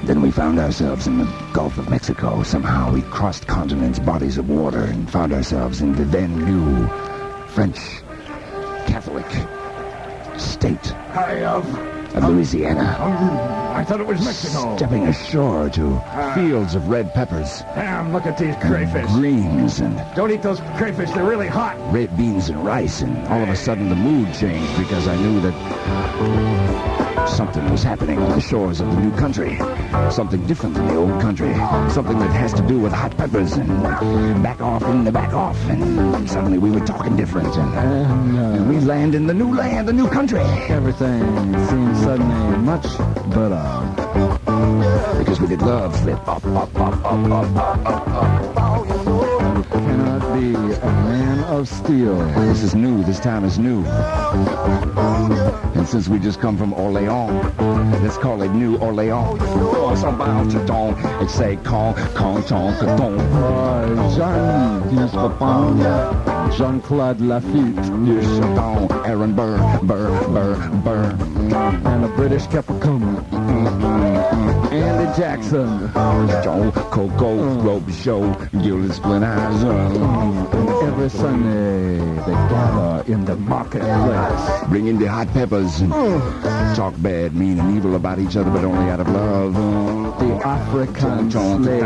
Then we found ourselves in the Gulf of Mexico. Somehow we crossed continents, bodies of water, and found ourselves in the then new French Catholic state of Louisiana. I thought it was Mexico. Stepping ashore to fields of red peppers. Damn, look at these crayfish. Greens and Don't eat those crayfish, they're really hot. red beans and rice. And all of a sudden the mood changed because I knew that something was happening on the shores of the new country. Something different than the old country. Something that has to do with hot peppers and back off in the back off. And suddenly we were talking different. And we land in the new land, the new country. Everything seems suddenly much better. Because we did love slip up, up, up, up, up, up, up, up. You cannot be a man of steel. This is new. This time is new. And since we just come from Orleans, let's call it New Orleans. It's say Jean-Claude Lafitte. Aaron Burr. And the British Capricorn. Andy Jackson. Joe, Coco, Rope Show, Gilded Split Eyes. Every Sunday they gather in the marketplace. Bring in the hot peppers and talk bad, mean, and evil about each other, but only out of love. The African slave.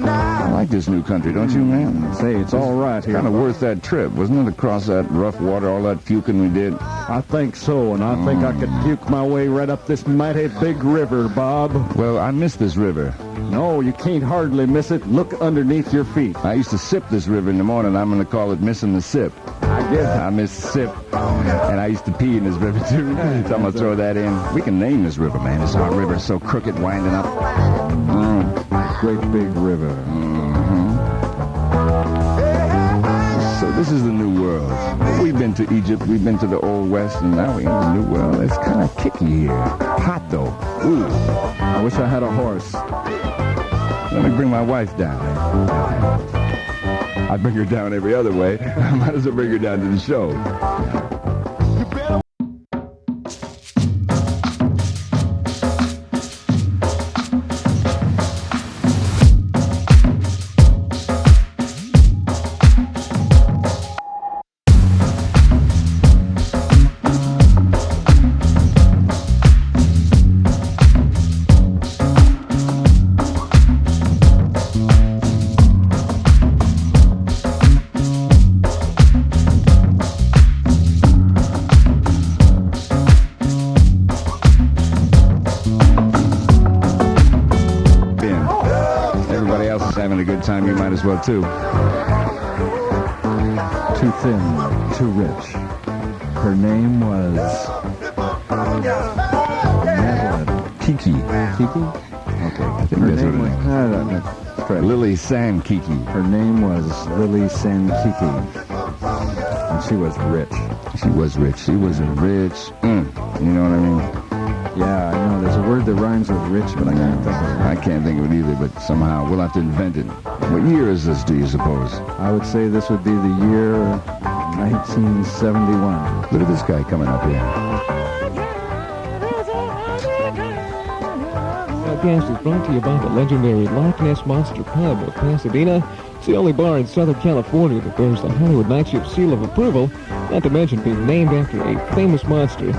I like this new country, don't you, man? Say, it's all right here. Kind of worth that trip, wasn't it? Across that rough water, all that puking we did. I think so, and I think I could puke my way right up this mighty big river, Bob. Well, I miss this river. No, you can't hardly miss it. Look underneath your feet. I used to sip this river in the morning. I'm going to call it missing the sip. I guess. I miss sip. And I used to pee in this river, too. So I'm going to throw that in. We can name this river, man. It's our river. It's so crooked, winding up. Great big river. So this is the new world. We've been to Egypt. We've been to the Old West. And now we're in the new world. It's kind of kicky here. Hot, though. Ooh. I wish I had a horse. Let me bring my wife down. I bring her down every other way. I might as well bring her down to the show. Time you might as well too. Too thin, too rich. Her name was Madeline. Kiki. Kiki? Okay. I think that's what it is. Lily San Kiki. Her name was Lily San Kiki. And she was rich. She was rich. She was a rich. You know what I mean? Yeah, I know. There's a word that rhymes with rich, but I can't think of it. I can't think of it either, but somehow we'll have to invent it. What year is this, do you suppose? I would say this would be the year 1971. Look at this guy coming up here. Podcast is brought to you by the legendary Loch Ness Monster Pub of Pasadena. It's the only bar in Southern California that bears the Hollywood Nightshift seal of approval, not to mention being named after a famous monster.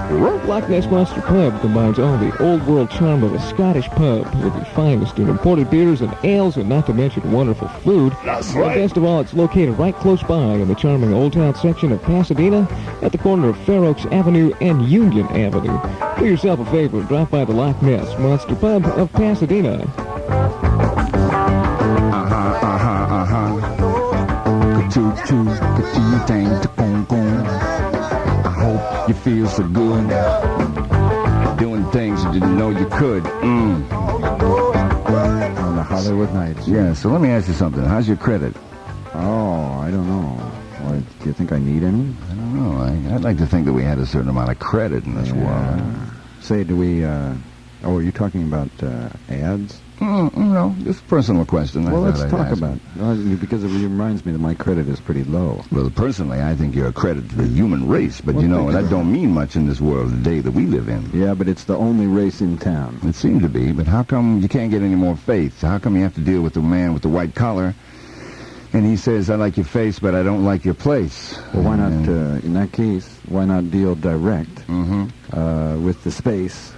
Loch Ness Monster Pub combines all the old-world charm of a Scottish pub with the finest in imported beers and ales, and not to mention wonderful food. That's right. And best of all, it's located right close by in the charming Old Town section of Pasadena at the corner of Fair Oaks Avenue and Union Avenue. Do yourself a favor and drop by the Loch Ness Monster Pub of Pasadena. I hope you feel so good doing things you didn't know you could. On the Hollywood Nights. Yeah, so let me ask you something. How's your credit? Oh, I don't know. Well, do you think I need any? I don't know. I'd like to think that we had a certain amount of credit in this world. Say, do we Oh, are you talking about ads? No, just a personal question. Well, let's I'd talk ask. about it. Because it reminds me that my credit is pretty low. Well, personally, I think you're a credit to the human race, but Well, you know, thank you. that don't mean much in this world today that we live in. Yeah, but it's the only race in town. It seems to be, but how come you can't get any more faith? How come you have to deal with the man with the white collar, and he says, I like your face, but I don't like your place? Well, why not, in that case, why not deal direct Mm-hmm. with the space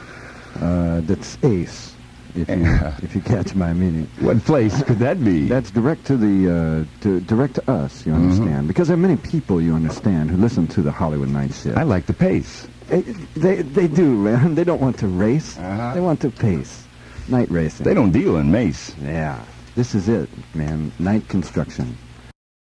that's ace, if you catch my meaning. What place could that be? That's direct to the direct to us, you understand? Because there are many people, you understand, who listen to the Hollywood Night Shift. I like the pace. They do, man. They don't want to race. Uh-huh. They want to pace. Night racing. They don't deal in mace. Yeah. This is it, man. Night construction.